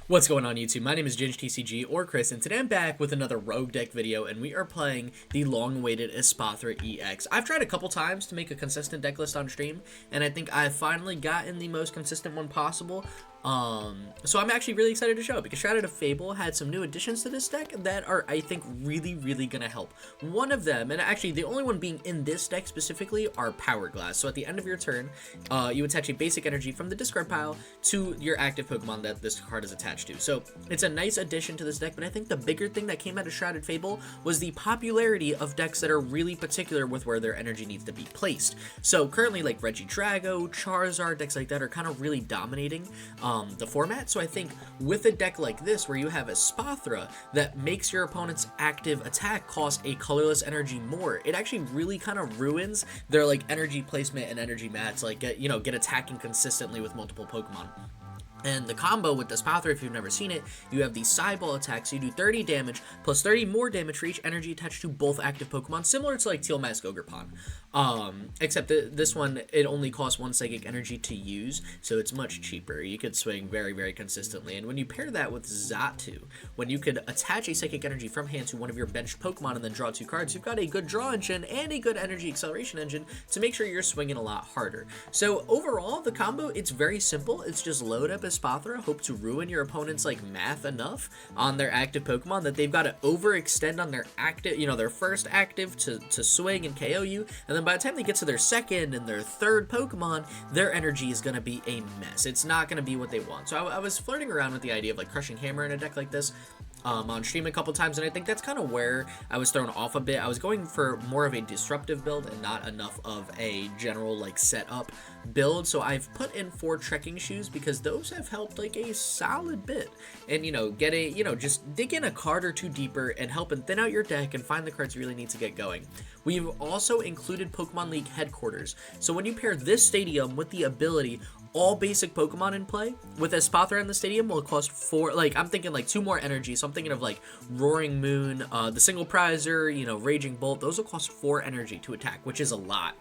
What's going on YouTube? My name is GinJTCG or Chris, and today I'm back with another Rogue Deck video, and we are playing the long-awaited Espathra EX. I've tried a couple times to make a consistent deck list on stream, and I think I've finally gotten the most consistent one possible. So I'm actually really excited to show it because Shrouded Fable had some new additions to this deck that are, I think, really gonna help. One of them, and actually the only one being in this deck specifically, are Power Glass. So at the end of your turn, you attach a basic energy from the discard pile to your active Pokemon that this card is attached to. So it's a nice addition to this deck, but I think the bigger thing that came out of Shrouded Fable was the popularity of decks that are really particular with where their energy needs to be placed. So currently, like Regidrago, Charizard, decks like that are kind of really dominating the format. So I think with a deck like this, where you have Espathra that makes your opponent's active attack cost a colorless energy more, it actually really kind of ruins their like energy placement and energy mats, like get attacking consistently with multiple Pokemon. And the combo with this Espathra, if you've never seen it, you have the Psyball attack, so you do 30 damage, plus 30 more damage for each energy attached to both active Pokemon, similar to like Teal Mask Ogerpon. Except this one, it only costs 1 psychic energy to use, so it's much cheaper. You could swing very consistently. And when you pair that with Xatu, when you could attach a psychic energy from hand to one of your benched Pokemon and then draw 2 cards, you've got a good draw engine and a good energy acceleration engine to make sure you're swinging a lot harder. So overall, the combo, it's very simple. It's just load up Espathra, hope to ruin your opponent's like math enough on their active Pokemon that they've got to overextend on their active, their first active to swing and KO you, and then by the time they get to their second and their third Pokemon, their energy is going to be a mess. It's not going to be what they want. So I was flirting around with the idea of like Crushing Hammer in a deck like this on stream a couple times, and I think that's kind of where I was thrown off a bit. I was going for more of a disruptive build and not enough of a general like setup build, so I've put in 4 Trekking Shoes because those have helped like a solid bit, and just dig in a card or 2 deeper and help and thin out your deck and find the cards you really need to get going. We've also included Pokemon League headquarters, so when you pair this stadium with the ability all basic Pokemon in play, with Espathra in the stadium will cost 4, like I'm thinking like 2 more energy, so I'm thinking of like Roaring Moon, the Single Prizer, Raging Bolt, those will cost 4 energy to attack, which is a lot.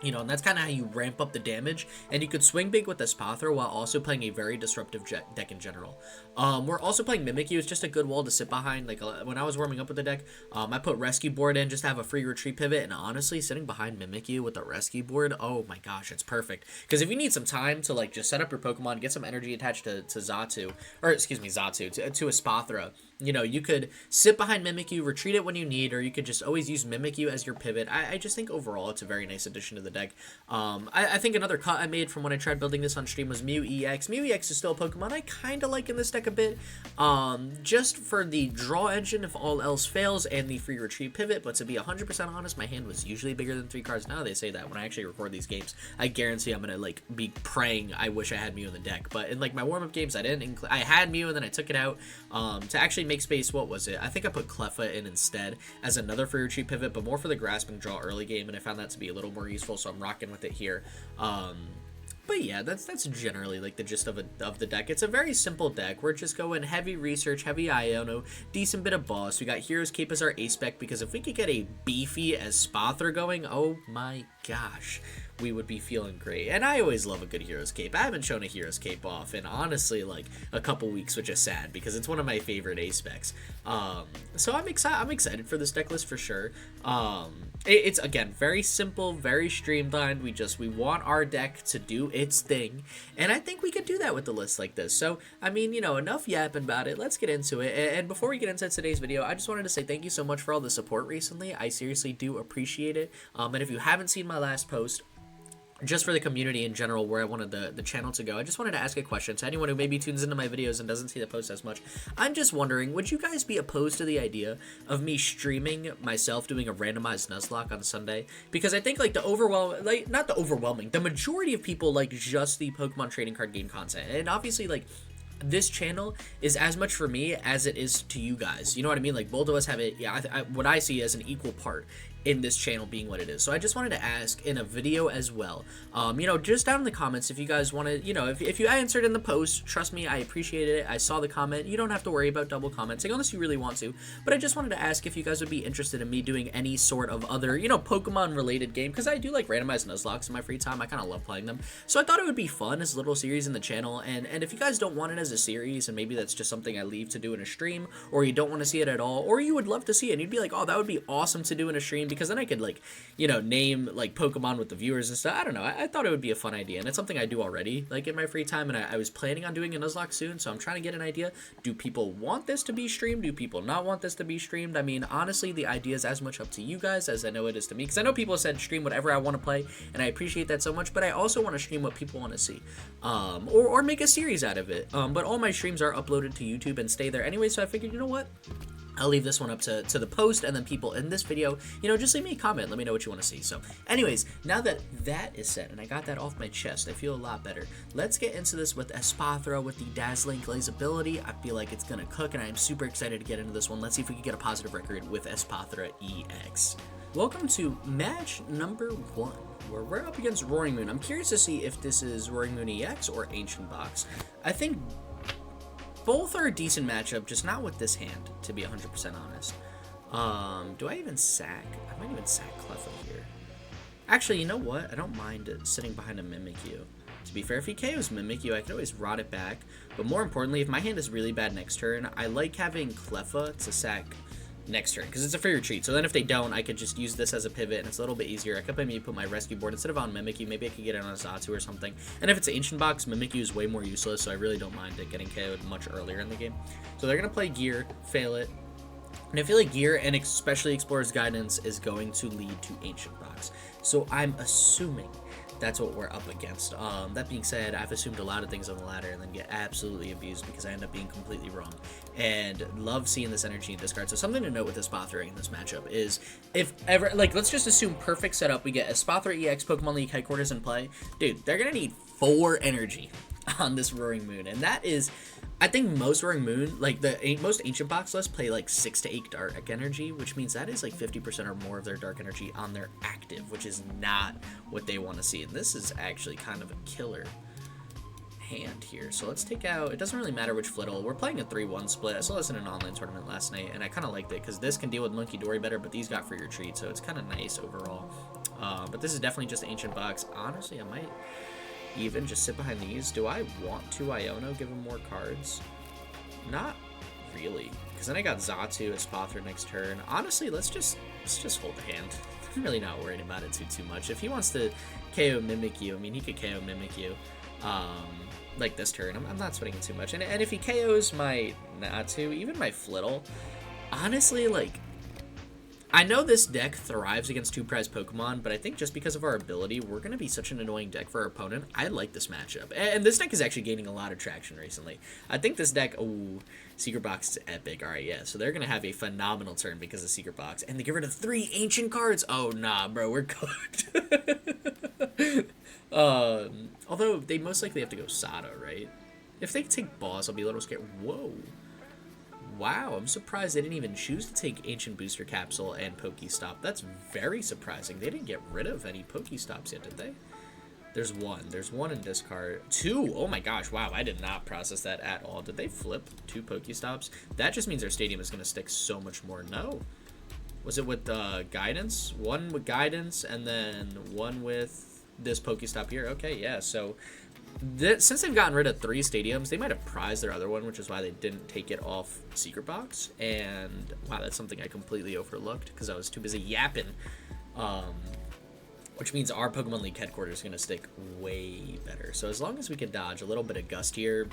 And that's kind of how you ramp up the damage, and you could swing big with Espathra while also playing a very disruptive deck in general. We're also playing Mimikyu. It's just a good wall to sit behind. Like when I was warming up with the deck, I put Rescue Board in just to have a free retreat pivot, and honestly, sitting behind Mimikyu with the Rescue Board, oh my gosh, it's perfect. Because if you need some time to like just set up your Pokemon, get some energy attached to Xatu, to Espathra, you could sit behind Mimikyu, retreat it when you need, or you could just always use Mimikyu as your pivot. I just think overall it's a very nice addition to the deck. I think another cut I made from when I tried building this on stream was Mew EX. Mew EX is still a Pokemon I kind of like in this deck a bit, just for the draw engine if all else fails and the free retreat pivot, but to be 100% honest, my hand was usually bigger than 3 cards. Now they say that when I actually record these games, I guarantee I'm gonna like be praying I wish I had Mew in the deck, but in like my warm-up games I had Mew and then I took it out to actually make space. What was it? I think I put Cleffa in instead as another free retreat pivot, but more for the grasping draw early game, and I found that to be a little more useful, so I'm rocking with it here. But yeah, that's generally like the gist of the deck. It's a very simple deck. We're just going heavy research, heavy Iono, decent bit of boss. We got Hero's Cape as our ace spec, because if we could get a beefy Espathra going, oh my gosh, we would be feeling great. And I always love a good Hero's Cape. I haven't shown a Hero's Cape off in honestly like a couple weeks, which is sad because it's one of my favorite ace specs. So I'm excited for this deck list for sure. It's again very simple, very streamlined. We want our deck to do its thing, and I think we could do that with the list like this. So I mean, enough yapping about it. Let's get into it. And before we get into today's video, I just wanted to say thank you so much for all the support recently. I seriously do appreciate it. And if you haven't seen my last post, just for the community in general, where I wanted the channel to go, I just wanted to ask a question to anyone who maybe tunes into my videos and doesn't see the post as much. I'm just wondering, would you guys be opposed to the idea of me streaming myself doing a randomized Nuzlocke on Sunday? Because I think like the majority of people like just the Pokemon trading card game content, and obviously like this channel is as much for me as it is to you guys. You know what I mean? Like both of us have it, what I see as an equal part. in this channel being what it is. So I just wanted to ask in a video as well, you know, just down in the comments if you guys want to, you know, if you answered in the post, trust me, I appreciated it. I saw the comment. You don't have to worry about double commenting unless you really want to, but I just wanted to ask if you guys would be interested in me doing any sort of other, you know, Pokemon related game, because I do like randomized Nuzlocke in my free time. I kind of love playing them, so I thought it would be fun as a little series in the channel. And if you guys don't want it as a series, and maybe that's just something I leave to do in a stream, or you don't want to see it at all, or you would love to see it and you'd be like, oh, that would be awesome to do in a stream, because then I could, like, you know, name like Pokemon with the viewers and stuff. I don't know, I thought it would be a fun idea, and it's something I do already, like, in my free time, and I was planning on doing a Nuzlocke soon, so I'm trying to get an idea. Do people want this to be streamed? Do people not want this to be streamed? I mean, honestly, the idea is as much up to you guys as I know it is to me, because I know people said stream whatever I want to play, and I appreciate that so much, but I also want to stream what people want to see, or make a series out of it. But all my streams are uploaded to YouTube and stay there anyway, so I figured, you know what, I'll leave this one up to the post, and then people in this video, you know, just leave me a comment. Let me know what you want to see. So anyways, now that that is set and I got that off my chest, I feel a lot better. Let's get into this with Espathra with the Dazzling Glaze ability. I feel like it's going to cook, and I am super excited to get into this one. Let's see if we can get a positive record with Espathra EX. Welcome to match number 1, where we're up against Roaring Moon. I'm curious to see if this is Roaring Moon EX or Ancient Box. I think both are a decent matchup, just not with this hand, to be 100% honest. Do I even sack? I might even sack Cleffa here. Actually, you know what? I don't mind sitting behind a Mimikyu. To be fair, if he KOs Mimikyu, I could always rot it back. But more importantly, if my hand is really bad next turn, I like having Cleffa to sack next turn, because it's a free retreat. So then if they don't, I could just use this as a pivot, and it's a little bit easier. I could maybe put my rescue board instead of on Mimikyu. Maybe I could get it on a Xatu or something. And if it's an Ancient Box, Mimikyu is way more useless, so I really don't mind it getting KO'd much earlier in the game. So they're going to play Gear, fail it. And I feel like Gear, and especially Explorer's Guidance, is going to lead to Ancient Box. So I'm assuming that's what we're up against. That being said, I've assumed a lot of things on the ladder and then get absolutely abused because I end up being completely wrong. And love seeing this energy in this card. So something to note with Espathra in this matchup is, if ever, like, let's just assume perfect setup, we get Espathra EX Pokemon League Headquarters in play. Dude, they're going to need 4 energy on this Roaring Moon. And that is, I think most Roaring Moon, like most Ancient Box lists play like 6 to 8 Dark Energy, which means that is like 50% or more of their Dark Energy on their active, which is not what they want to see. And this is actually kind of a killer hand here. So let's take out, it doesn't really matter which Flittle. We're playing a 3-1 split. I saw this in an online tournament last night, and I kind of liked it because this can deal with Monkey Dory better, but these got free retreat, so it's kind of nice overall. But this is definitely just Ancient Box. Honestly, I might even just sit behind these. Do I want to Iono, give him more cards? Not really, because then I got Xatu, Espathra next turn. Honestly, let's just hold the hand. I'm really not worried about it too much. If he wants to KO Mimikyu, I mean, he could KO Mimikyu like this turn. I'm not sweating it too much. And if he KOs my Natu, even my Flittle, honestly, like, I know this deck thrives against 2-prize Pokemon, but I think just because of our ability, we're going to be such an annoying deck for our opponent. I like this matchup. And this deck is actually gaining a lot of traction recently. I think this deck, ooh, Secret Box is epic. Alright, yeah, so they're going to have a phenomenal turn because of Secret Box. And they get rid of 3 ancient cards. Oh, nah, bro, we're cooked. Although, they most likely have to go Sada, right? If they take Boss, I'll be a little scared. Whoa. Wow, I'm surprised they didn't even choose to take Ancient Booster Capsule and Pokestop. That's very surprising. They didn't get rid of any Pokestops yet, did they? There's one. There's one in discard. 2! Oh my gosh, wow, I did not process that at all. Did they flip 2 Pokestops? That just means their stadium is going to stick so much more. No. Was it with Guidance? 1 with Guidance, and then 1 with this Pokestop here? Okay, yeah, so since they've gotten rid of 3 stadiums, they might have prized their other one, which is why they didn't take it off Secret Box. And wow, that's something I completely overlooked because I was too busy yapping. Which means our Pokemon League Headquarters is going to stick way better. So as long as we can dodge a little bit of Gust here,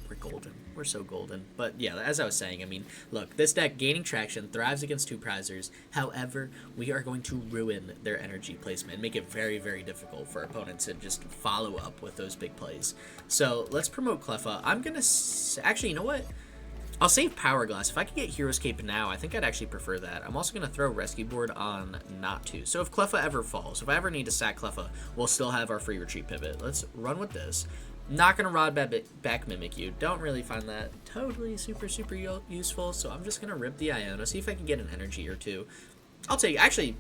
we're golden. We're so golden. But yeah, as I was saying, I mean, look, this deck gaining traction, thrives against 2-prizers. However, we are going to ruin their energy placement and make it very, very difficult for our opponents to just follow up with those big plays. So let's promote Cleffa. I'm going to... Actually, you know what? I'll save Power Glass. If I could get Hero's Cape now, I think I'd actually prefer that. I'm also going to throw Rescue Board on Natu. So if Cleffa ever falls, if I ever need to sack Cleffa, we'll still have our free retreat pivot. Let's run with this. Not going to rod back Mimikyu. Don't really find that totally super useful, so I'm just going to rip the Iono, see if I can get an energy or 2. I'll take, actually,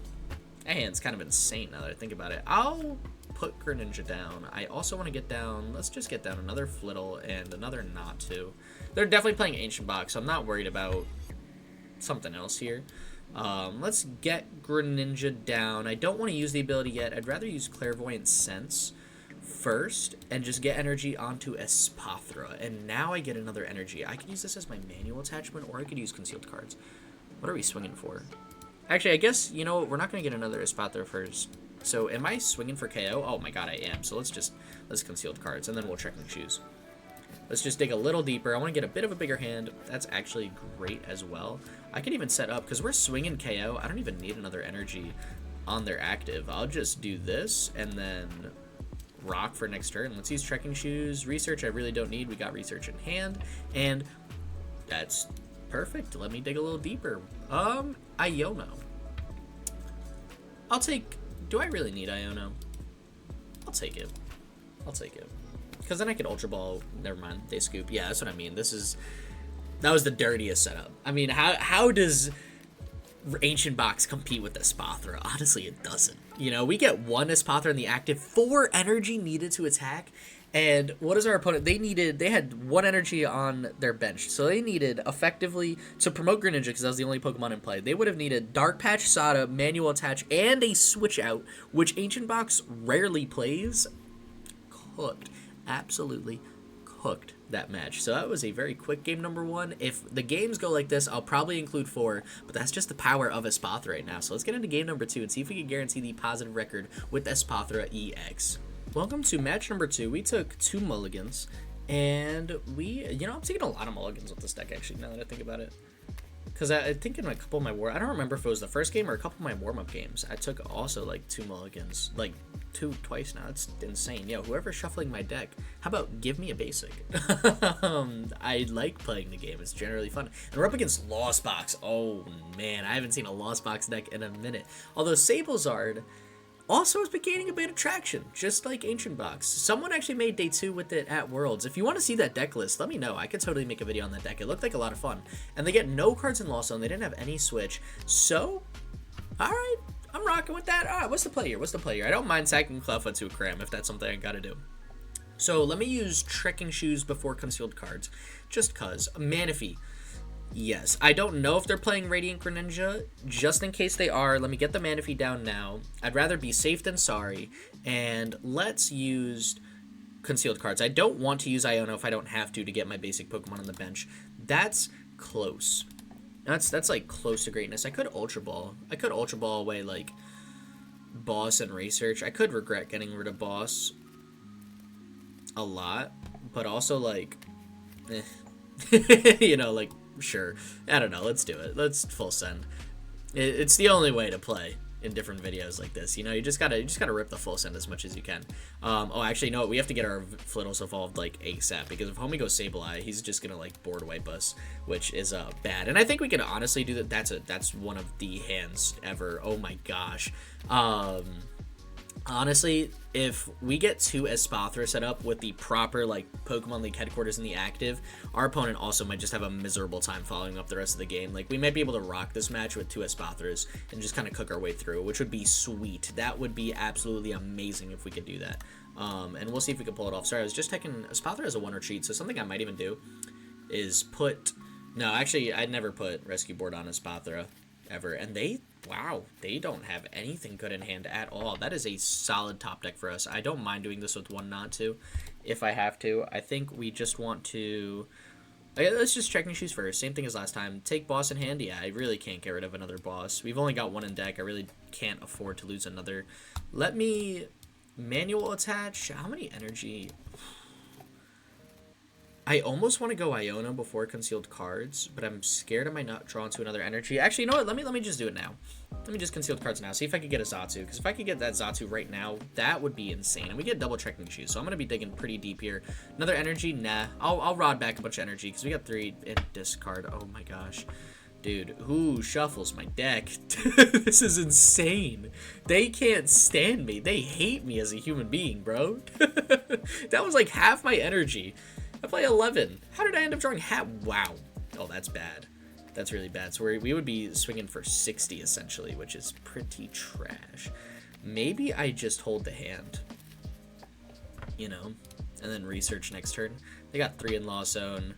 that hand's kind of insane now that I think about it. I'll put Greninja down. I also want to get down, let's just get down another Flittle and another Natu. They're definitely playing Ancient Box, so I'm not worried about something else here. Let's get Greninja down. I don't want to use the ability yet. I'd rather use Clairvoyant Sense first and just get energy onto Espathra. And now I get another energy. I could use this as my manual attachment, or I could use concealed cards. What are we swinging for? Actually, I guess, you know, we're not going to get another Espathra first. So am I swinging for KO? Oh my god, I am. So let's concealed cards, and then we'll Trekking Shoes. Let's just dig a little deeper. I want to get a bit of a bigger hand. That's actually great as well. I can even set up, because we're swinging KO, I don't even need another energy on their active. I'll just do this, and then rock for next turn. Let's use Trekking Shoes. Research I really don't need. We got Research in hand, and that's perfect. Let me dig a little deeper. Iono. I'll take... Do I really need Iono? I'll take it. I'll take it. Because then I could Ultra Ball. Never mind. They scoop. Yeah, that's what I mean. That was the dirtiest setup. I mean, how does Ancient Box compete with Espathra? Honestly, it doesn't. You know, we get one Espathra in the active, 4 energy needed to attack. And what is our opponent? They had 1 energy on their bench. So they needed, effectively, to promote Greninja, because that was the only Pokemon in play, they would have needed Dark Patch, Sada, Manual Attach, and a Switch Out, which Ancient Box rarely plays. Cooked. Absolutely cooked that match. So that was a very quick game number 1. If the games go like this, I'll probably include 4, but that's just the power of Espathra right now. So let's get into game number 2 and see if we can guarantee the positive record with Espathra EX. Welcome to match number 2. We took 2 mulligans, and I'm taking a lot of mulligans with this deck, actually, now that I think about it. Because I think in a couple of my I don't remember if it was the first game or a couple of my warm-up games, I took also, like, 2 mulligans. Like, twice now. It's insane. Yo, whoever's shuffling my deck, how about give me a basic? I like playing the game. It's generally fun. And we're up against Lost Box. Oh, man. I haven't seen a Lost Box deck in a minute. Although Sablezard also has been gaining a bit of traction, just like Ancient Box. Someone actually made day 2 with it at Worlds. If you want to see that deck list, let me know. I could totally make a video on that deck. It looked like a lot of fun. And they get no cards in Lost Zone. They didn't have any switch. So, alright, I'm rocking with that. Alright, what's the play here? What's the play here? I don't mind sacking Cleffa to a cram if that's something I gotta do. So, let me use Trekking Shoes before concealed cards. Just cause. Manaphy. Yes, I don't know if they're playing Radiant Greninja. Just in case they are, let me get the Manaphy down now. I'd rather be safe than sorry. And let's use concealed cards. I don't want to use Iono if I don't have to get my basic Pokemon on the bench. That's close. That's like close to greatness. I could Ultra Ball. I could Ultra Ball away like Boss and Research. I could regret getting rid of Boss a lot. But also like, you know, like, sure, I don't know, let's do it. Let's full send. It's the only way to play in different videos like this. You know, you just gotta rip the full send as much as you can. Oh, actually, no, we have to get our Flittles evolved like ASAP, because if homie goes Sableye, he's just gonna like board wipe us, which is bad. And I think we can honestly do that. That's one of the hands ever. Oh my gosh. Honestly, if we get 2 Espathra set up with the proper, like, Pokemon League headquarters in the active, our opponent also might just have a miserable time following up the rest of the game. Like, we might be able to rock this match with 2 Espathras and just kind of cook our way through, which would be sweet. That would be absolutely amazing if we could do that. And we'll see if we can pull it off. Sorry, I was just checking. Espathra has a 1 retreat, so something I might even do is put... No, actually, I'd never put Rescue Board on Espathra ever, and wow, they don't have anything good in hand at all. That is a solid top deck for us. I don't mind doing this with 1 Natu if I have to. I think we just want to... Let's just Trekking Shoes first. Same thing as last time. Take Boss in hand. Yeah, I really can't get rid of another Boss. We've only got 1 in deck. I really can't afford to lose another. Let me Manual Attach. How many energy... I almost want to go Iono before concealed cards, but I'm scared I might not draw into another energy. Actually, you know what? Let me just do it now. Let me just concealed cards now. See if I could get a Xatu, because if I could get that Xatu right now, that would be insane. And we get double Trekking Shoes, so I'm going to be digging pretty deep here. Another energy? Nah. I'll rod back a bunch of energy, because we got 3 in discard. Oh my gosh. Dude, who shuffles my deck? This is insane. They can't stand me. They hate me as a human being, bro. That was like half my energy. I play 11. How did I end up drawing half? Wow. Oh, that's bad. That's really bad. So we would be swinging for 60 essentially, which is pretty trash. Maybe I just hold the hand, you know, and then research next turn. They got 3 in Lost Zone.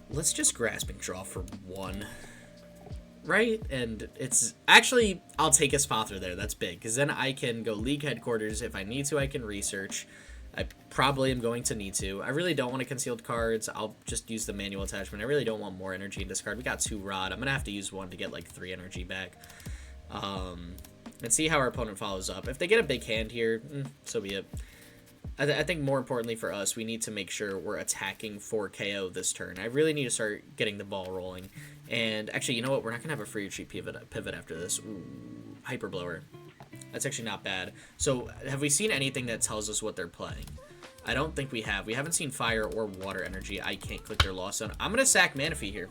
Let's just Grasping Draw for 1. Right? And it's actually, I'll take Espathra there. That's big, because then I can go League Headquarters. If I need to, I can research. I probably am going to need to. I really don't want to concealed cards. I'll just use the manual attachment. I really don't want more energy in discard. We got 2 Rod. I'm going to have to use 1 to get like 3 energy back. Let's see how our opponent follows up. If they get a big hand here, so be it. I think more importantly for us, we need to make sure we're attacking for KO this turn. I really need to start getting the ball rolling. And actually, you know what? We're not going to have a free retreat pivot after this. Ooh, Hyper Blower. That's actually not bad. So, have we seen anything that tells us what they're playing? I don't think we have. We haven't seen Fire or Water Energy. I can't click their Lost Zone. I'm going to sack Manaphy here.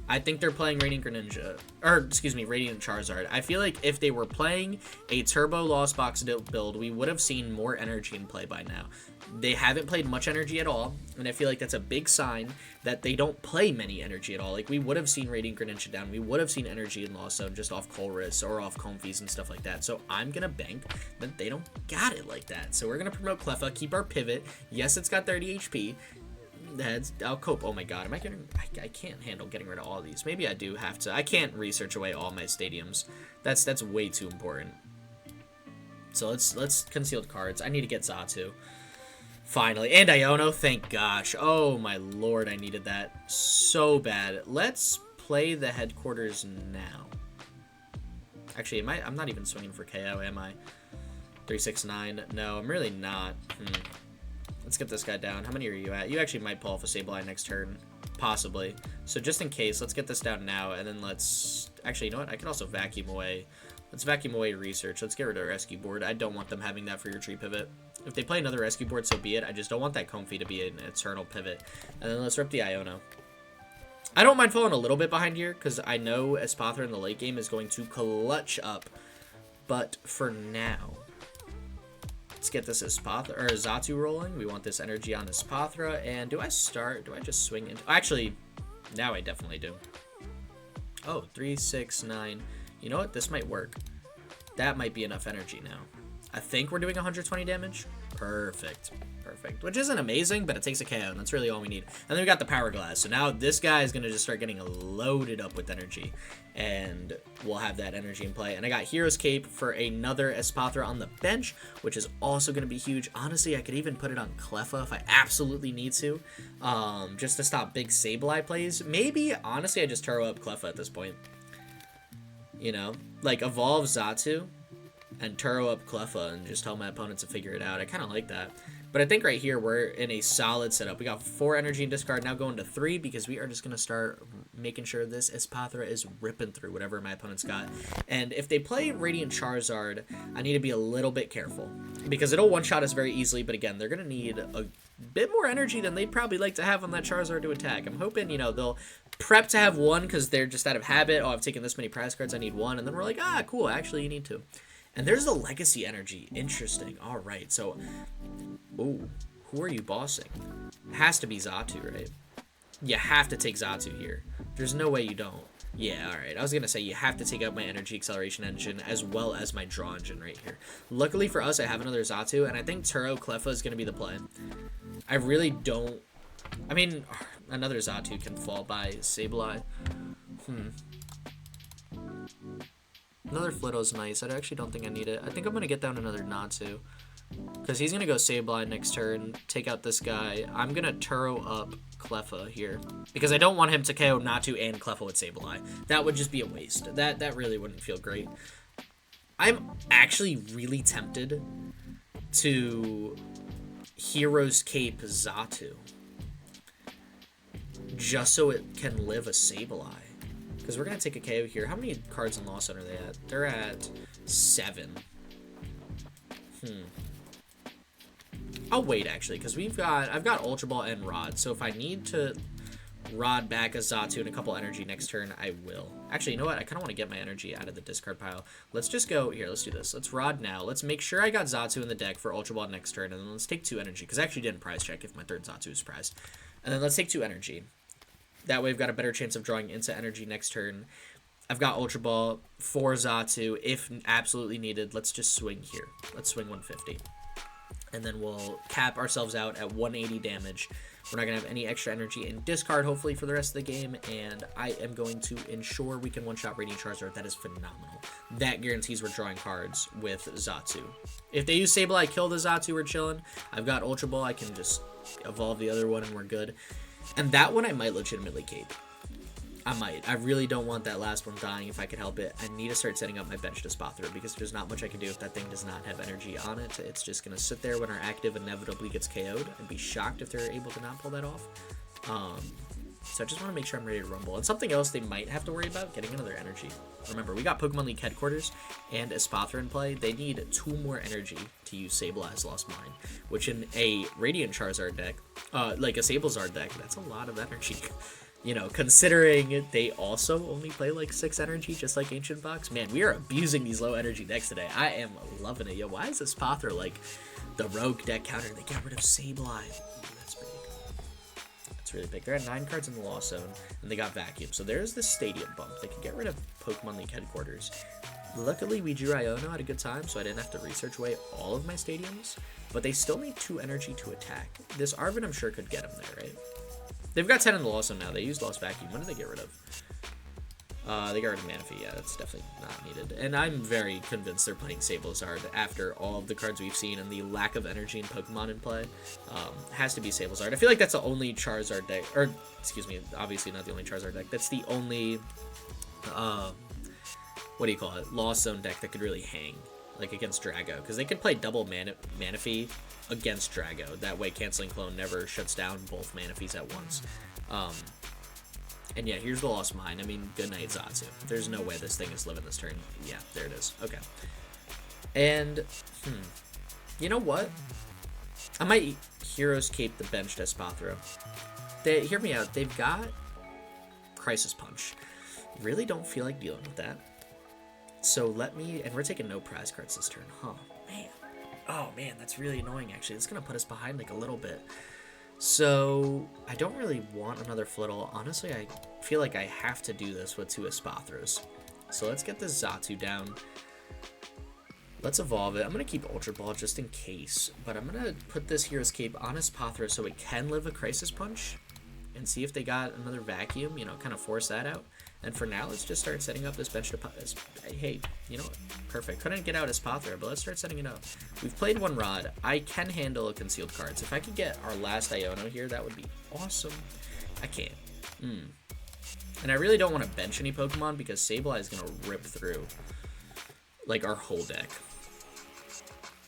I think they're playing Radiant Greninja. Or, excuse me, Radiant Charizard. I feel like if they were playing a Turbo Lost Box build, we would have seen more energy in play by now. They haven't played much energy at all, and I feel like that's a big sign that they don't play many energy at all. Like, we would have seen Radiant Greninja down. We would have seen energy in Lost Zone just off Colress or off Comfeys and stuff like that. So I'm going to bank that they don't got it like that. So we're going to promote Cleffa, keep our pivot. Yes, it's got 30 HP. I'll cope. Oh my god, am I getting... I can't handle getting rid of all of these. Maybe I do have to. I can't research away all my stadiums. That's way too important. So let's concealed cards. I need to get Xatu. Finally. And Iono, thank gosh. Oh my lord, I needed that so bad. Let's play the headquarters now. Actually, I'm not even swinging for KO, am I? 369. No, I'm really not. Let's get this guy down. How many are you at? You actually might pull off a Sableye next turn. Possibly. So just in case, let's get this down now, and then let's... Actually, you know what? I can also vacuum away. Let's vacuum away research. Let's get rid of our rescue board. I don't want them having that for your tree pivot. If they play another rescue board, so be it. I just don't want that Comfey to be an eternal pivot. And then let's rip the Iono. I don't mind falling a little bit behind here, because I know Espathra in the late game is going to clutch up. But for now... Let's get this Espathra or Xatu rolling. We want this energy on Espathra. And do I just swing into... Actually, now I definitely do. Oh, 3, 6, 9. You know what? This might work. That might be enough energy now. I think we're doing 120 damage. Perfect. Perfect. Which isn't amazing, but it takes a KO, and that's really all we need. And then we got the Power Glass. So now this guy is going to just start getting loaded up with energy. And we'll have that energy in play. And I got Hero's Cape for another Espathra on the bench, which is also going to be huge. Honestly, I could even put it on Cleffa if I absolutely need to. Just to stop big Sableye plays. Maybe, honestly, I just Turo up Cleffa at this point. You know? Like, evolve Xatu and Turo up Cleffa and just tell my opponents to figure it out. I kind of like that. But I think right here we're in a solid setup. We got 4 energy in discard, now going to 3 because we are just going to start making sure this Espathra is ripping through whatever my opponent's got. And if they play Radiant Charizard, I need to be a little bit careful because it'll one-shot us very easily. But again, they're going to need a bit more energy than they'd probably like to have on that Charizard to attack. I'm hoping, you know, they'll prep to have 1 because they're just out of habit. Oh, I've taken this many prize cards, I need 1. And then we're like, ah, cool, actually you need 2. And there's the legacy energy. Interesting. All right. So, ooh, who are you bossing? Has to be Xatu, right? You have to take Xatu here. There's no way you don't. Yeah, all right. I was going to say you have to take out my energy acceleration engine as well as my draw engine right here. Luckily for us, I have another Xatu, and I think Turo Cleffa is going to be the play. I really don't... I mean, another Xatu can fall by Sableye. Another Flitto's nice. I actually don't think I need it. I think I'm going to get down another Natu. Because he's going to go Sableye next turn, take out this guy. I'm going to Turo up Cleffa here. Because I don't want him to KO Natu and Cleffa with Sableye. That would just be a waste. That really wouldn't feel great. I'm actually really tempted to Hero's Cape Xatu. Just so it can live a Sableye. Because we're going to take a KO here. How many cards in Lost Zone are they at? They're at 7. I'll wait, actually, because I've got Ultra Ball and Rod. So if I need to Rod back a Xatu and a couple energy next turn, I will. Actually, you know what? I kind of want to get my energy out of the discard pile. Let's just go... Here, let's do this. Let's Rod now. Let's make sure I got Xatu in the deck for Ultra Ball next turn. And then let's take 2 energy, because I actually didn't prize check if my third Xatu is prized. And then let's take 2 energy. That way I've got a better chance of drawing into energy next turn. I've got Ultra Ball for Xatu if absolutely needed. Let's just swing here. Let's swing 150. And then we'll cap ourselves out at 180 damage. We're not going to have any extra energy in discard, hopefully, for the rest of the game. And I am going to ensure we can one-shot Radiant Charizard. That is phenomenal. That guarantees we're drawing cards with Xatu. If they use Sableye, kill the Xatu, we're chilling. I've got Ultra Ball. I can just evolve the other one and we're good. And that one I might legitimately cape. I might. I really don't want that last one dying if I could help it. I need to start setting up my bench to Espathra because there's not much I can do if that thing does not have energy on it. It's just going to sit there when our active inevitably gets KO'd. I'd be shocked if they're able to not pull that off. So I just want to make sure I'm ready to rumble. And something else they might have to worry about, getting another energy. Remember, we got Pokemon League headquarters and Espathra in play. They need 2 more energy to use Sableye's Lost Mine, which in a Radiant Charizard deck, like a Sablezard deck, that's a lot of energy. You know, considering they also only play like 6 energy, just like Ancient Box. Man, we are abusing these low energy decks today. I am loving it. Yo, why is Espathra like the rogue deck counter? They got rid of Sableye. That's pretty cool. That's really big. They're at 9 cards in the Lost Zone, and they got Vacuum. So there's the Stadium bump. They can get rid of Pokemon League headquarters. Luckily, we drew Iono at a good time, so I didn't have to research away all of my stadiums. But they still need 2 energy to attack. This Arvin, I'm sure, could get them there, right? They've got 10 in the Lost Zone now. They used Lost Vacuum. What did they get rid of? They got rid of Manaphy. Yeah, that's definitely not needed. And I'm very convinced they're playing Sablezard after all of the cards we've seen and the lack of energy in Pokemon in play. Has to be Sablezard. I feel like that's the only Charizard deck, or excuse me, obviously not the only Charizard deck. That's the only, what do you call it? Lost Zone deck that could really hang, like against Drago, because they could play double Manaphy against Drago. That way Canceling Clone never shuts down both Manaphys at once. And yeah, here's the Lost Mine. I mean, good night, Xatu. There's no way this thing is living this turn. Yeah, there it is. Okay. And, you know what? I might Heroes Cape the bench to Espathra. Hear me out. They've got Crisis Punch. Really don't feel like dealing with that. So let me, and we're taking no prize cards this turn. Huh, man. Oh man, that's really annoying actually. It's gonna put us behind like a little bit. So I don't really want another Flittle. Honestly, I feel like I have to do this with 2 Espathras. So let's get this Xatu down. Let's evolve it. I'm gonna keep Ultra Ball just in case, but I'm gonna put this Hero's Cape on Espathra so it can live a Crisis Punch and see if they got another Vacuum, you know, kind of force that out. And for now, let's just start setting up this bench to... Hey, you know what? Perfect. Couldn't get out Espathra, but let's start setting it up. We've played 1 Rod. I can handle concealed cards. If I could get our last Iono here, that would be awesome. I can't. And I really don't want to bench any Pokemon because Sableye is going to rip through, like, our whole deck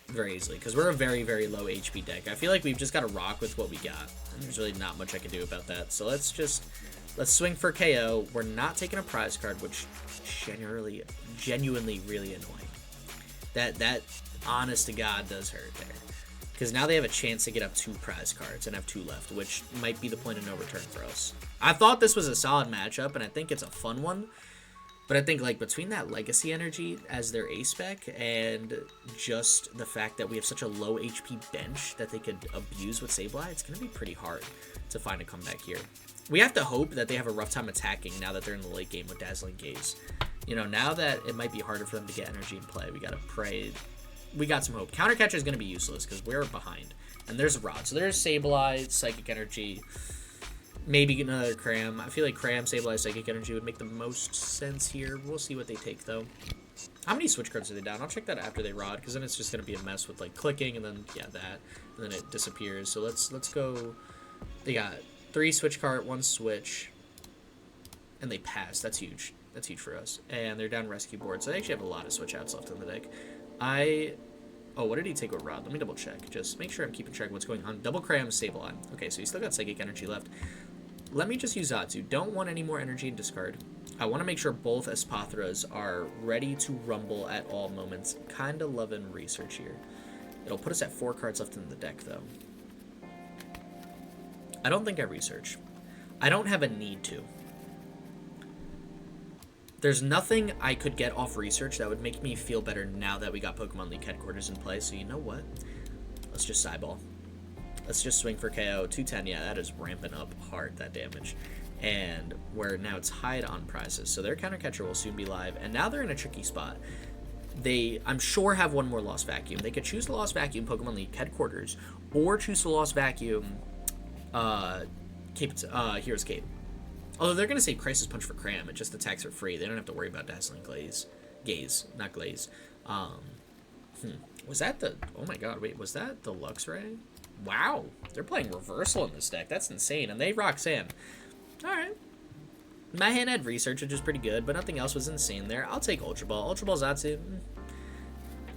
very easily, because we're a very, very low HP deck. I feel like we've just got to rock with what we got, and there's really not much I can do about that. So let's swing for KO. We're not taking a prize card, which genuinely really annoying. That honest to God does hurt there, because now they have a chance to get up 2 prize cards and have 2 left, which might be the point of no return for us. I thought this was a solid matchup, and I think it's a fun one. But I think, like, between that Legacy energy as their A spec and just the fact that we have such a low HP bench that they could abuse with Sableye, it's going to be pretty hard to find a comeback here. We have to hope that they have a rough time attacking now that they're in the late game with Dazzling Gaze. You know, now that it might be harder for them to get energy in play, we got to pray. We got some hope. Counter Catcher is going to be useless because we're behind. And there's a Rod. So there's Sableye, Psychic Energy. Maybe another Cram. I feel like Cram, Sableye, Psychic Energy would make the most sense here. We'll see what they take, though. How many switch cards are they down? I'll check that after they Rod, because then it's just going to be a mess with, like, clicking, and then, yeah, that. And then it disappears. So let's go. They got 3 switch card, 1 switch. And they pass. That's huge. That's huge for us. And they're down Rescue Board, so they actually have a lot of switch outs left in the deck. Oh, what did he take with Rod? Let me double check. Just make sure I'm keeping track of what's going on. Double Cram, Sableye. Okay, so he's still got Psychic Energy left. Let me just use Xatu. Don't want any more energy in discard. I want to make sure both Espathras are ready to rumble at all moments. Kind of loving research here. It'll put us at 4 cards left in the deck, though. I don't think I research. I don't have a need to. There's nothing I could get off research that would make me feel better now that we got Pokemon League headquarters in play. So you know what? Let's just sideball. Let's just swing for KO. 210, yeah, that is ramping up hard, that damage. And where now it's hide on prizes. So their counter catcher will soon be live. And now they're in a tricky spot. They, I'm sure, have one more Lost Vacuum. They could choose the Lost Vacuum Pokemon League headquarters, or choose the Lost Vacuum Hero's Cape. Although they're going to say Crisis Punch for Cram. It just attacks for free. They don't have to worry about Dazzling Gaze, not Glaze. Was that the... Oh my god, wait, was that the Luxray? Wow, they're playing Reversal in this deck. That's insane, and they rock Sand. Alright. My hand had Research, which is pretty good, but nothing else was insane there. I'll take Ultra Ball. Ultra Ball Xatu,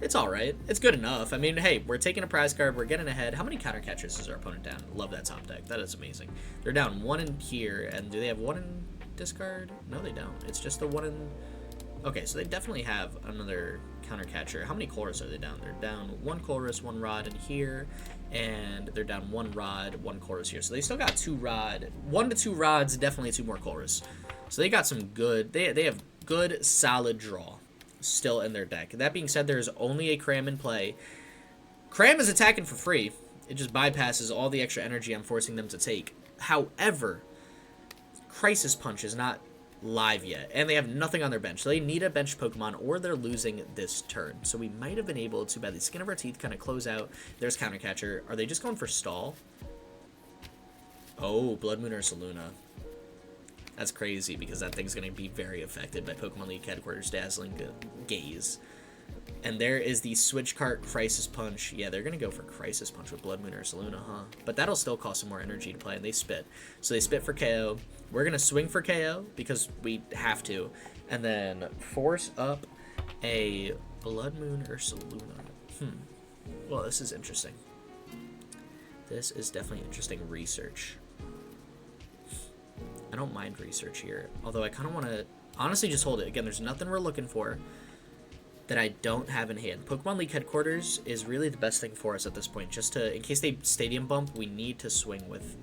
it's alright. It's good enough. I mean, hey, we're taking a prize card. We're getting ahead. How many counter catchers is our opponent down? Love that top deck. That is amazing. They're down 1 in here, and do they have 1 in discard? No, they don't. It's just the 1 in... Okay, so they definitely have another counter catcher. How many Chorus are they down? They're down 1 Chorus, 1 Rod in here, and they're down 1 Rod, 1 Chorus here. So they still got 2 Rod, 1 to 2 Rods, definitely 2 more Chorus. So they got some good, they have good, solid draw still in their deck. That being said, there's only a Cram in play. Cram is attacking for free. It just bypasses all the extra energy I'm forcing them to take. However, Crisis Punch is not live yet, and they have nothing on their bench, so they need a bench Pokemon or they're losing this turn. So we might have been able to, by the skin of our teeth, kind of close out. There's counter catcher. Are they just going for stall? Oh, Blood Moon or Saluna. That's crazy, because that thing's going to be very affected by Pokemon League headquarters Dazzling Gaze. And there is the Switch Cart Crisis Punch. Yeah, they're going to go for Crisis Punch with Blood Moon or Saluna, huh? But that'll still cost some more energy to play, and they spit. So they spit for KO. We're going to swing for KO, because we have to. And then force up a Blood Moon or Saluna. Well, this is interesting. This is definitely interesting. Research. I don't mind Research here. Although I kind of want to honestly just hold it. Again, there's nothing we're looking for that I don't have in hand. Pokemon League headquarters is really the best thing for us at this point. Just to, in case they stadium bump, we need to swing with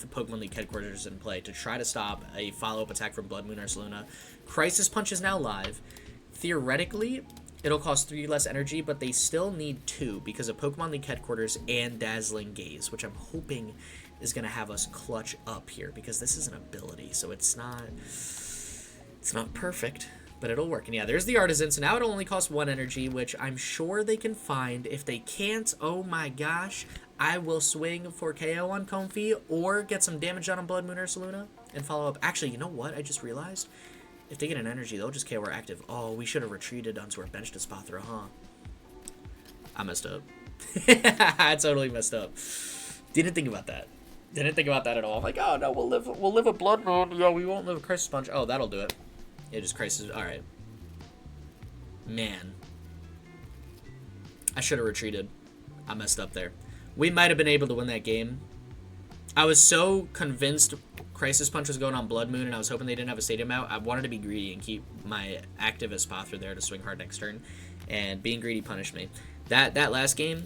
Pokemon League headquarters in play to try to stop a follow-up attack from Blood Moon or Saluna. Crisis Punch is now live. Theoretically, it'll cost 3 less energy, but they still need 2 because of Pokemon League headquarters and Dazzling Gaze, which I'm hoping is going to have us clutch up here, because this is an ability, so it's not perfect, but it'll work. And yeah, there's the Artisan, so now it'll only cost 1 energy, which I'm sure they can find. If they can't, oh my gosh, I will swing for KO on Comfy, or get some damage on Blood Moon or Saluna, and follow up. Actually, you know what? I just realized, if they get an energy, they'll just KO our active. Oh, we should have retreated onto our bench to Espathra, huh? I messed up. I totally messed up. Didn't think about that. Didn't think about that at all. I'm like, oh no, we'll live a Blood Moon. Yeah, we won't live a Crisis Punch. Oh, that'll do it. Yeah, just Crisis. All right. Man, I should have retreated. I messed up there. We might have been able to win that game. I was so convinced Crisis Punch was going on Blood Moon, and I was hoping they didn't have a stadium out. I wanted to be greedy and keep my active Espathra there to swing hard next turn, and being greedy punished me. That last game,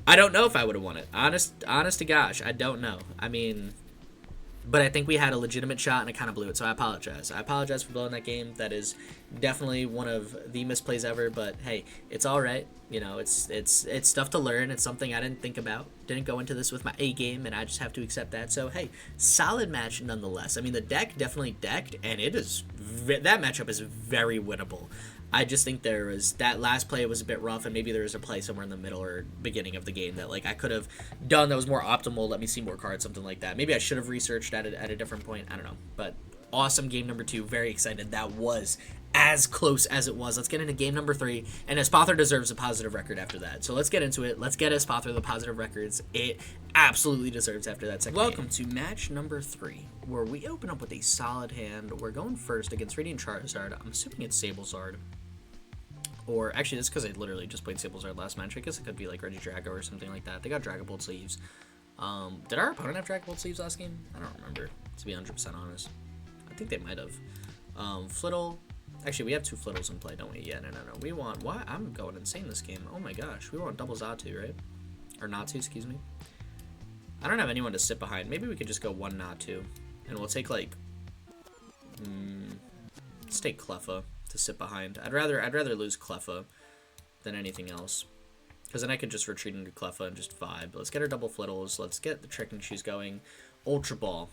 I don't know if I would have won it. Honest to gosh, I don't know. I mean, but I think we had a legitimate shot, and I kind of blew it, so I apologize. I apologize for blowing that game. That is definitely one of the misplays ever, but hey, it's all right. You know, it's stuff to learn. It's something I didn't think about. Didn't go into this with my A game, and I just have to accept that. So hey, solid match nonetheless. I mean, the deck definitely decked, and it is that matchup is very winnable. I just think there was that last play was a bit rough, and maybe there was a play somewhere in the middle or beginning of the game that like I could have done that was more optimal. Let me see more cards, something like that. Maybe I should have researched at a different point. I don't know, but awesome game number 2. Very excited. That was as close as it was. Let's get into game number 3, and Espathra deserves a positive record after that. So let's get into it. Let's get Espathra the positive records it absolutely deserves after that second Welcome to match number 3, where we open up with a solid hand. We're going first against Radiant Charizard. I'm assuming it's Sablezard. Or, actually, that's because I literally just played Sablezard last match. I guess it could be like Regidrago or something like that. They got Dragapult sleeves. Did our opponent have Dragapult sleeves last game? I don't remember, to be 100% honest. I think they might have. Flittle. Actually, we have 2 Flittles in play, don't we? Yeah, no. We want... What? I'm going insane this game. Oh my gosh. We want double Xatu, right? Or Natu, excuse me. I don't have anyone to sit behind. Maybe we could just go 1 Natu. And we'll take, like... let's take Cleffa to sit behind. I'd rather lose Cleffa than anything else. because then I could just retreat into Cleffa and just vibe. Let's get our double Flittles. Let's get the Trekking Shoes going. Ultra Ball.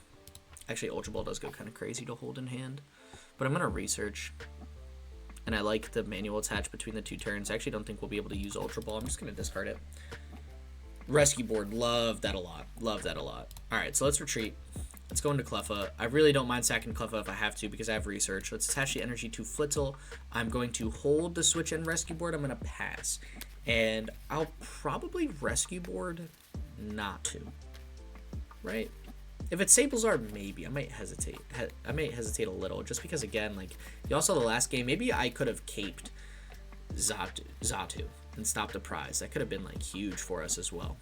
Actually, Ultra Ball does go kind of crazy to hold in hand. But I'm going to research. And I like the manual attach between the 2 turns. I actually don't think we'll be able to use Ultra Ball. I'm just going to discard it. Rescue board. Love that a lot. Love that a lot. Alright, so let's retreat. Let's go into Cleffa. I really don't mind sacking Cleffa if I have to because I have research. Let's attach the energy to Flittle. I'm going to hold the switch and rescue board. I'm going to pass. And I'll probably rescue board Natu. Right? If it's Sablezard, maybe. I might hesitate. I might hesitate a little just because, again, like, you also saw the last game. Maybe I could have caped Xatu and stopped the prize. That could have been, like, huge for us as well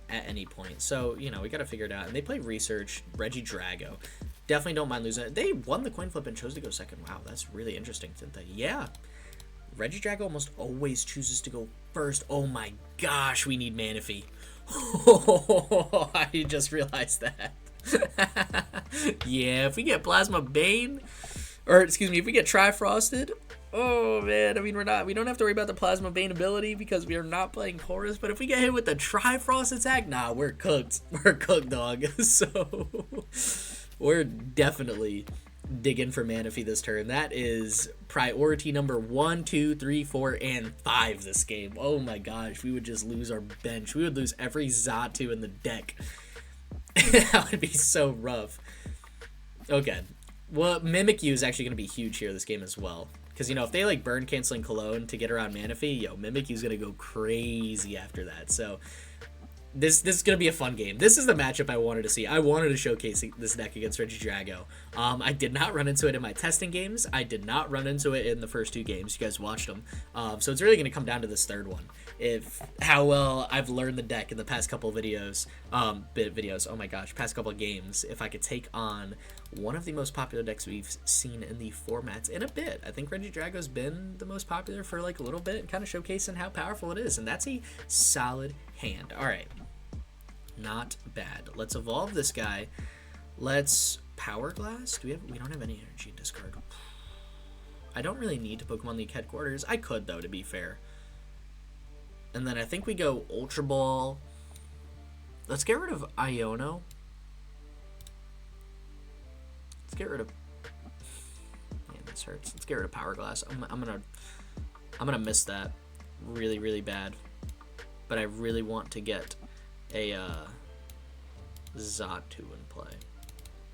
at any point. So, you know, we got to figure it out. And they play Research, Regidrago. Definitely don't mind losing it. They won the coin flip and chose to go second. Wow, that's really interesting, didn't they? Yeah. Regidrago almost always chooses to go first. Oh my gosh, we need Manaphy. Oh, I just realized that. Yeah, if we get Plasma Bane, or excuse me, if we get Trifrosted, oh man, I mean we don't have to worry about the Plasma Bane ability because we are not playing Chorus, but if we get hit with the Trifrost attack, nah, we're cooked. We're cooked, dog. So we're definitely digging for Manaphy this turn. That is priority number 1, 2, 3, 4, and 5 this game. Oh my gosh, we would just lose our bench. We would lose every Xatu in the deck. That would be so rough. Okay. Well, Mimikyu is actually going to be huge here this game as well. Because, you know, if they, like, burn canceling Cologne to get around Manaphy, yo, Mimikyu's going to go crazy after that. So this is going to be a fun game. This is the matchup I wanted to see. I wanted to showcase this deck against Regidrago. I did not run into it in my testing games. I did not run into it in the first 2 games. You guys watched them. So it's really going to come down to this third one. How well I've learned the deck in the past couple videos. Oh my gosh, past couple games. If I could take on one of the most popular decks we've seen in the formats in a bit. I think Regidrago's been the most popular for like a little bit, kind of showcasing how powerful it is. And that's a solid hand. All right. Not bad. Let's evolve this guy. Let's Power Glass. We don't have any energy in discard. I don't really need to Pokemon League headquarters. I could though, to be fair. And then I think we go Ultra Ball. Let's get rid of Iono. Let's get rid of. Man, this hurts. Let's get rid of Power Glass. I'm gonna miss that really, really bad. But I really want to get a Xatu in play.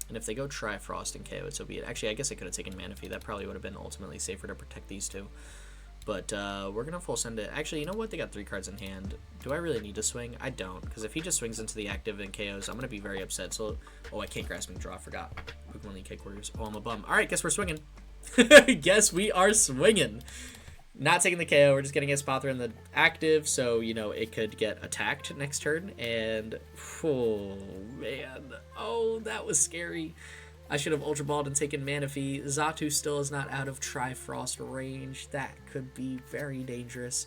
And if they go Trifrost and KO it, so be it. Actually, I guess I could have taken Manaphy. That probably would have been ultimately safer to protect these 2. But we're going to full send it. Actually, you know what? They got 3 cards in hand. Do I really need to swing? I don't. Because if he just swings into the active and KOs, I'm going to be very upset. So, oh, I can't Grasping Draw. I forgot. Pokemon League headquarters. Oh, I'm a bum. All right, guess we're swinging. Guess we are swinging. Not taking the KO, we're just getting Espathra in the active, so, you know, it could get attacked next turn, and, oh, man, oh, that was scary. I should have Ultra Balled and taken Manaphy. Xatu still is not out of Trifrost range. That could be very dangerous,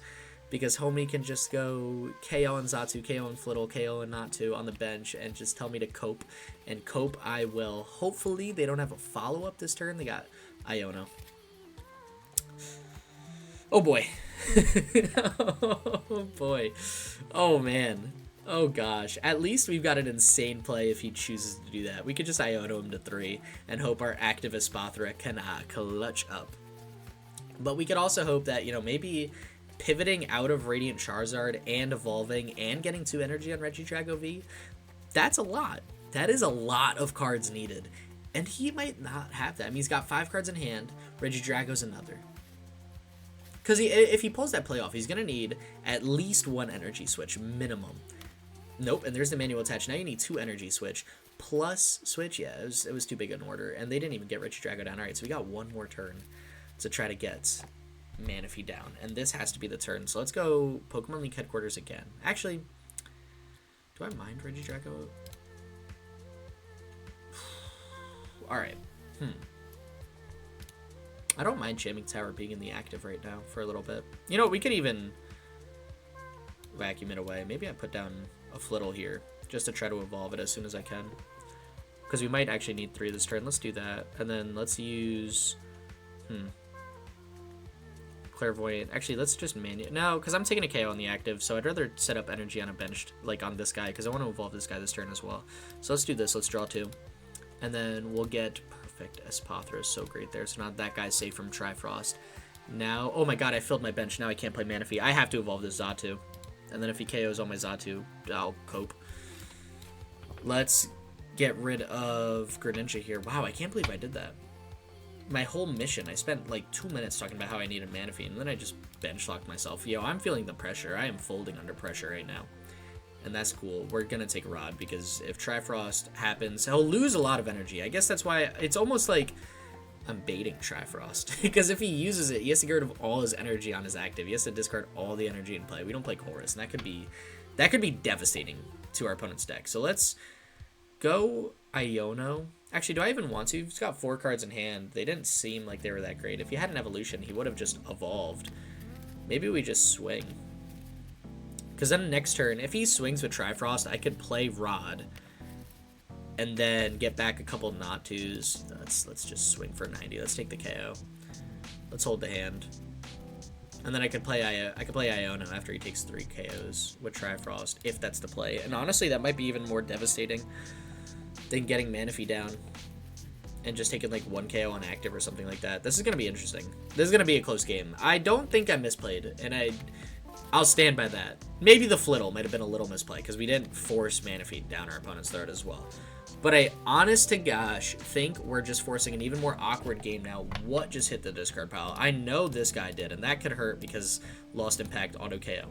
because homie can just go KO on Xatu, KO on Flittle, KO on Natu on the bench, and just tell me to cope, and cope I will. Hopefully, they don't have a follow-up this turn. They got Iono. Oh boy. Oh boy. Oh man. Oh gosh. At least we've got an insane play if he chooses to do that. We could just Iono him to 3 and hope our active Espathra can clutch up. But we could also hope that, you know, maybe pivoting out of Radiant Charizard and evolving and getting 2 energy on Regidrago V, that's a lot. That is a lot of cards needed. And he might not have that. I mean, he's got 5 cards in hand. Regidrago's another. Because if he pulls that play off, he's going to need at least 1 energy switch, minimum. Nope, and there's the manual attach. Now you need 2 energy switch plus switch. Yeah, it was too big an order, and they didn't even get Regidrago down. All right, so we got 1 more turn to try to get Manaphy down, and this has to be the turn. So let's go Pokemon League headquarters again. Actually, do I mind Regidrago? All right. I don't mind Jamming Tower being in the active right now for a little bit. You know, we could even vacuum it away. Maybe I put down a Flittle here just to try to evolve it as soon as I can. Because we might actually need 3 this turn. Let's do that. And then let's use... Clairvoyant. Actually, let's just no, because I'm taking a KO on the active, so I'd rather set up energy on a bench, like on this guy, because I want to evolve this guy this turn as well. So let's do this. Let's draw 2. And then we'll get perfect. Espathra is so great there. So now that guy's safe from Trifrost. Now, oh my god, I filled my bench. Now I can't play Manaphy. I have to evolve this Xatu. And then if he KOs on my Xatu, I'll cope. Let's get rid of Greninja here. Wow, I can't believe I did that. My whole mission, I spent like 2 minutes talking about how I needed Manaphy, and then I just bench locked myself. Yo, I'm feeling the pressure. I am folding under pressure right now. And that's cool. We're going to take Rod, because if Trifrost happens, he'll lose a lot of energy. I guess that's why it's almost like I'm baiting Trifrost. Because if he uses it, he has to get rid of all his energy on his active. He has to discard all the energy in play. We don't play Chorus, and that could be devastating to our opponent's deck. So let's go Iono. Actually, do I even want to? He's got 4 cards in hand. They didn't seem like they were that great. If he had an evolution, he would have just evolved. Maybe we just swing. Because then next turn, if he swings with Trifrost, I could play Rod. And then get back a couple Natus. Let's just swing for 90. Let's take the KO. Let's hold the hand. And then I could play Iono after he takes 3 KOs with Trifrost, if that's the play. And honestly, that might be even more devastating than getting Manaphy down and just taking like 1 KO on active or something like that. This is going to be interesting. This is going to be a close game. I don't think I misplayed, and I'll stand by that. Maybe the Flittle might have been a little misplay, because we didn't force Manaphy down our opponent's throat as well. But I, honest to gosh, think we're just forcing an even more awkward game now. What just hit the discard pile? I know this guy did, and that could hurt because Lost Impact auto KO.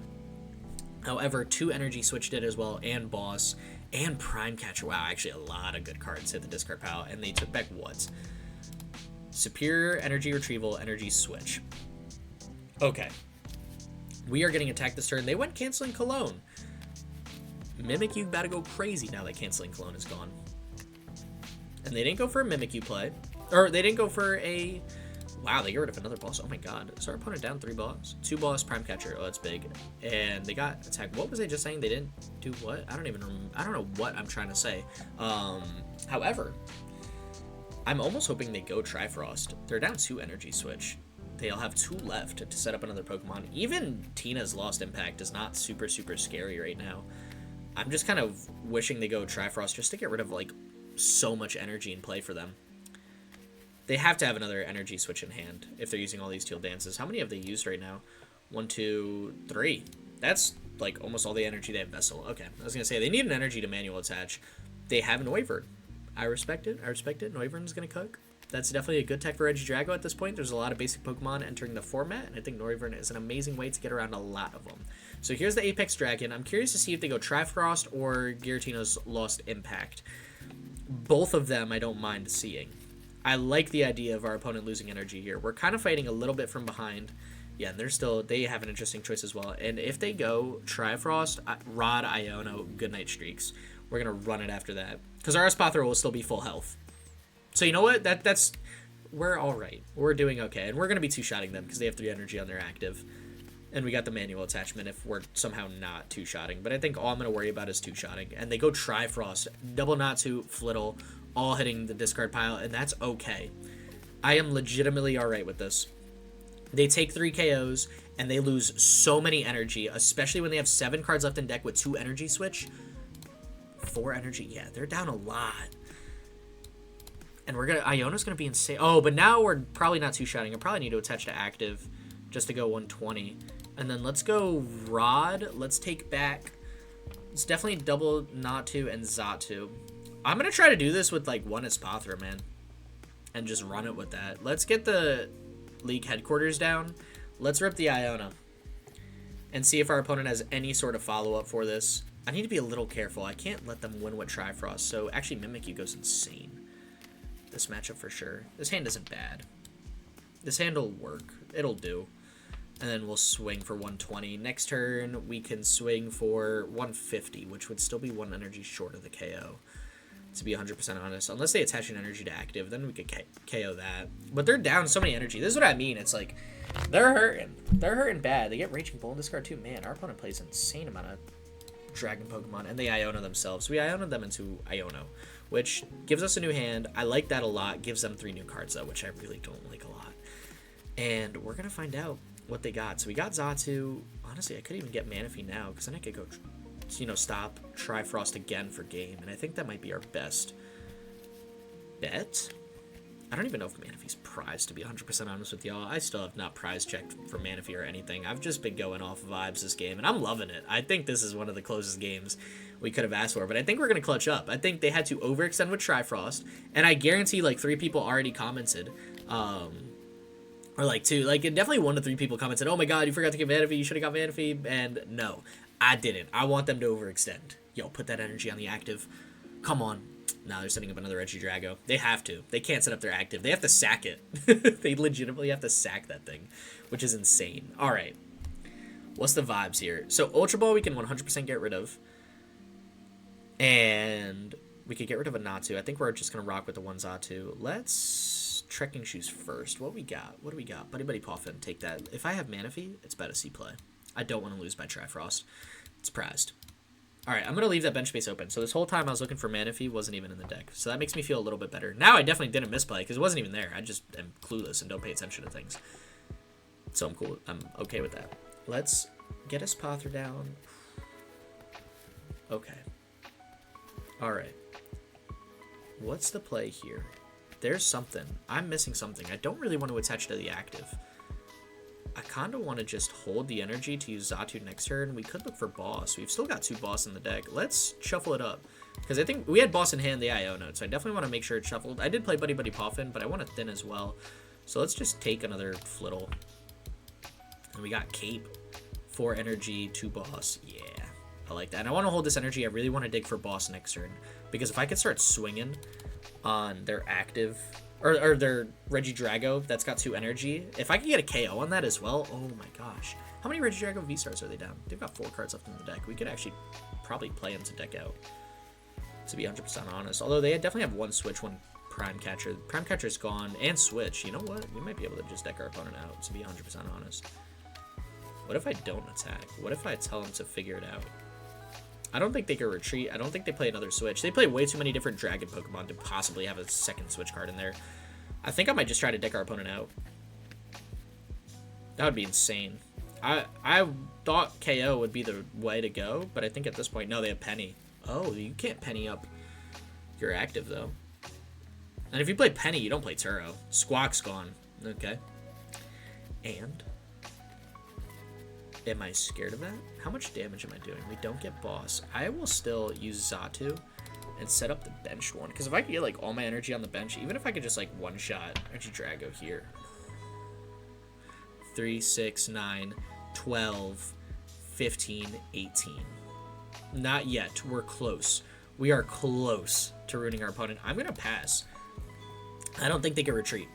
However, 2 energy switch did as well, and Boss, and Prime Catcher. Wow, actually a lot of good cards hit the discard pile, and they took back what? Superior Energy Retrieval, Energy Switch. Okay. We are getting attacked this turn. They went Canceling Cologne. Mimikyu about to go crazy now that Canceling Cologne is gone. And they didn't go for a Mimikyu play. Or they didn't go for a... Wow, they got rid of another boss. Oh my god. So our opponent down 3 boss. 2 boss, Prime Catcher. Oh, that's big. And they got attacked. What was I just saying? They didn't do what? I don't even remember. I don't know what I'm trying to say. However, I'm almost hoping they go Trifrost. They're down 2 energy switch. They'll have 2 left to set up another Pokemon. Even Tina's Lost Impact is not super, super scary right now. I'm just kind of wishing they go Trifrost just to get rid of, like, so much energy in play for them. They have to have another energy switch in hand if they're using all these Teal Dances. How many have they used right now? 1, 2, 3. That's, like, almost all the energy they have Vessel. Okay, I was going to say, they need an energy to manual attach. They have Noivern. I respect it. I respect it. Noivern's going to cook. That's definitely a good tech for Regidrago at this point. There's a lot of basic Pokemon entering the format, and I think Noivern is an amazing way to get around a lot of them. So here's the Apex Dragon. I'm curious to see if they go Trifrost or Giratino's Lost Impact. Both of them I don't mind seeing. I like the idea of our opponent losing energy here. We're kind of fighting a little bit from behind. Yeah, and they have an interesting choice as well. And if they go Trifrost, Rod, Iono, Goodnight Streaks, we're going to run it after that. Because our Espathra will still be full health. So you know what? We're all right. We're doing okay. And we're going to be two-shotting them because they have 3 energy on their active. And we got the manual attachment if we're somehow not two-shotting. But I think all I'm going to worry about is two-shotting. And they go Trifrost, double Natu, Flittle, all hitting the discard pile. And that's okay. I am legitimately all right with this. They take 3 KOs, and they lose so many energy, especially when they have 7 cards left in deck with 2 energy switch. 4 energy. Yeah, they're down a lot. And Iono's gonna be insane. Oh, but now we're probably not two-shotting. I probably need to attach to active just to go 120. And then let's go Rod. Let's take back. It's definitely double Natu and Xatu. I'm gonna try to do this with like 1 Espathra, man. And just run it with that. Let's get the league headquarters down. Let's rip the Iono. And see if our opponent has any sort of follow-up for this. I need to be a little careful. I can't let them win with Trifrost. So actually Mimikyu goes insane. This matchup for sure. This hand isn't bad. This hand will work. It'll do. And then we'll swing for 120. Next turn, we can swing for 150, which would still be 1 energy short of the KO. To be 100% honest. Unless they attach an energy to active, then we could KO that. But they're down so many energy. This is what I mean. It's like, they're hurting. They're hurting bad. They get Raging Bull in this card too. Man, our opponent plays an insane amount of Dragon Pokemon. And they Iono themselves. We Iono them into Iono, which gives us a new hand. I like that a lot. Gives them 3 new cards, though, which I really don't like a lot. And we're going to find out. what they got. So we got Xatu. Honestly, I could even get Manaphy now, because then I could go, you know, stop Trifrost again for game. And I think that might be our best bet. I don't even know if Manaphy's prized, to be 100% honest with y'all. I still have not prize checked for Manaphy or anything. I've just been going off vibes this game, and I'm loving it. I think this is one of the closest games we could have asked for, but I think we're going to clutch up. I think they had to overextend with Trifrost, and I guarantee, like, 3 people already commented, or, like, 2. Like, definitely 1 to 3 people commented, oh my god, you forgot to get Manaphy, you should have got Manaphy, and no, I didn't. I want them to overextend. Yo, put that energy on the active. Come on. Now they're setting up another Regidrago. They have to. They can't set up their active. They have to sack it. They legitimately have to sack that thing, which is insane. All right. What's the vibes here? So Ultra Ball we can 100% get rid of. And we could get rid of a Natu. I think we're just going to rock with the one Xatu. Let's Trekking Shoes first. What we got? What do we got? Buddy-Buddy Poffin. Take that. If I have Manaphy, it's about a C play. I don't want to lose by Trifrost. It's prized. Alright, I'm going to leave that bench space open. So this whole time I was looking for Manaphy, wasn't even in the deck. So that makes me feel a little bit better. Now I definitely didn't misplay, because it wasn't even there. I just am clueless and don't pay attention to things. So I'm cool. I'm okay with that. Let's get Espathra down. Okay. Alright. What's the play here? There's something. I'm missing something. I don't really want to attach to the active. I kind of want to just hold the energy to use Xatu next turn. We could look for boss. We've still got 2 boss in the deck. Let's shuffle it up. Because I think we had boss in hand, the Iono, so I definitely want to make sure it's shuffled. I did play Buddy-Buddy Poffin, but I want to thin as well. So let's just take another Flittle. And we got Cape, 4 energy, 2 boss. Yeah, I like that. And I want to hold this energy. I really want to dig for boss next turn. Because if I could start swinging on their active... Or their Regidrago that's got 2 energy. If I could get a KO on that as well, oh my gosh. How many Regidrago V-Stars are they down? They've got 4 cards left in the deck. We could actually probably play them to deck out, to be 100% honest. Although they definitely have 1 switch, 1 Prime Catcher. Prime Catcher's gone, and switch. You know what? We might be able to just deck our opponent out, to be 100% honest. What if I don't attack? What if I tell them to figure it out? I don't think they can retreat. I don't think they play another switch. They play way too many different dragon Pokemon to possibly have a second switch card in there. I think I might just try to deck our opponent out. That would be insane. I thought KO would be the way to go, but I think at this point, no, they have Penny. Oh, you can't Penny up your active, though. And if you play Penny, you don't play Turo. Squawk's gone. Okay. And... am I scared of that? How much damage am I doing? We don't get boss. I will still use Xatu and set up the bench one. Because if I could get like all my energy on the bench, even if I could just like one-shot Regidrago here. 3, 6, 9, 12, 15, 18. Not yet. We're close. We are close to ruining our opponent. I'm going to pass. I don't think they can retreat.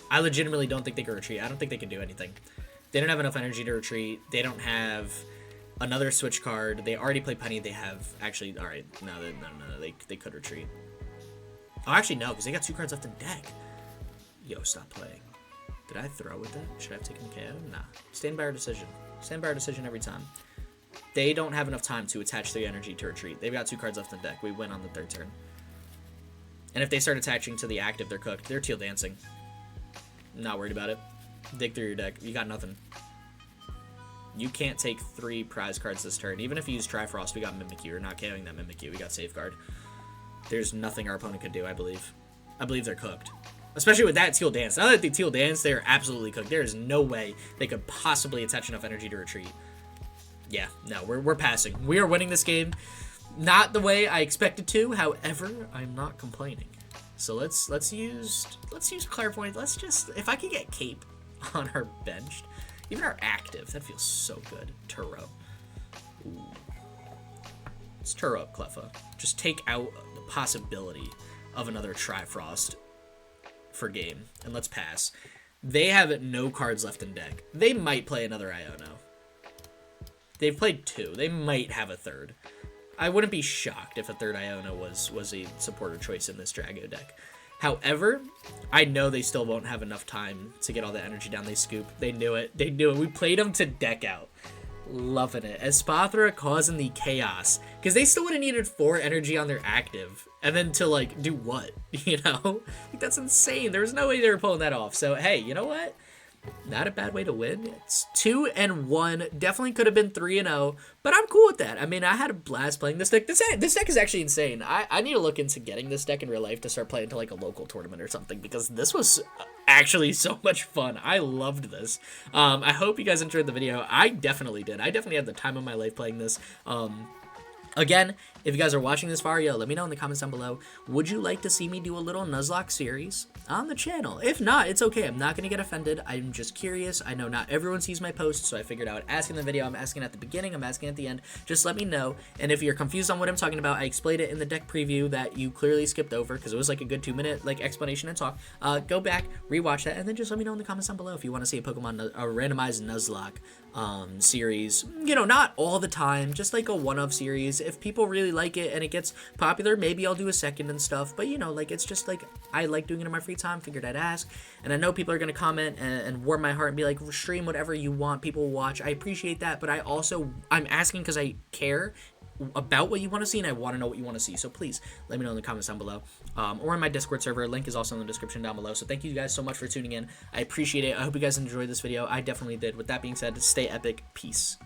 I legitimately don't think they can retreat. I don't think they can do anything. They don't have enough energy to retreat. They don't have another switch card. They already play Penny. They have... actually, alright. No, they could retreat. Oh, actually, no, because they got 2 cards left in deck. Yo, stop playing. Did I throw with it? Should I have taken KO? Nah. Stand by our decision. Stand by our decision every time. They don't have enough time to attach their energy to retreat. They've got 2 cards left in deck. We win on the 3rd turn. And if they start attaching to the active, they're cooked. They're teal dancing. Not worried about it. Dig through your deck. You got nothing. You can't take 3 prize cards this turn. Even if you use Trifrost, we got Mimikyu. We're not KOing that Mimikyu. We got Safeguard. There's nothing our opponent could do, I believe. I believe they're cooked. Especially with that teal dance. Now that they teal dance, they're absolutely cooked. There is no way they could possibly attach enough energy to retreat. Yeah, no, we're passing. We are winning this game. Not the way I expected to. However, I'm not complaining. So let's use Clairvoyant. Let's just, if I could get Cape on our bench, even our active, that feels so good. Turo. Ooh. Let's Turo up Cleffa. Just take out the possibility of another Trifrost for game, and let's pass. They have no cards left in deck. They might play another Iono. They've played 2. They might have a 3rd. I wouldn't be shocked if a 3rd Iono was a supporter choice in this Drago deck. However, I know they still won't have enough time to get all the energy down. They scoop. They knew it. They knew it. We played them to deck out. Loving it. Espathra causing the chaos. Because they still would have needed 4 energy on their active. And then to, like, do what? You know? Like, that's insane. There was no way they were pulling that off. So, hey, you know what? not a bad way to win. It's 2-1. Definitely could have been 3-0, but I'm cool with that. I mean, I had a blast playing this deck. This deck is actually insane. I need to look into getting this deck in real life to start playing to like a local tournament or something, because this was actually so much fun. I loved this. I hope you guys enjoyed the video. I definitely did. I definitely had the time of my life playing this. Again, if you guys are watching this far, let me know in the comments down below. Would you like to see me do a little Nuzlocke series on the channel? If not, it's okay. I'm not going to get offended. I'm just curious. I know not everyone sees my posts, so I figured out asking the video. I'm asking at the beginning. I'm asking at the end. Just let me know. And if you're confused on what I'm talking about, I explained it in the deck preview that you clearly skipped over because it was like a good 2-minute like explanation and talk. Go back, rewatch that, and then just let me know in the comments down below if you want to see a randomized Nuzlocke series. You know, not all the time, just like a one-off series. If people really like it and it gets popular, maybe I'll do a second and stuff, but you know, like, it's just like, I like doing it in my free time, figured I'd ask, and I know people are gonna comment and warm my heart and be like, stream whatever you want, people will watch. I appreciate that, but I'm asking because I care about what you want to see, and I want to know what you want to see. So please let me know in the comments down below, or in my Discord server. Link is also in the description down below. So thank you guys so much for tuning in. I appreciate it. I hope you guys enjoyed this video. I definitely did. With that being said, stay epic. Peace.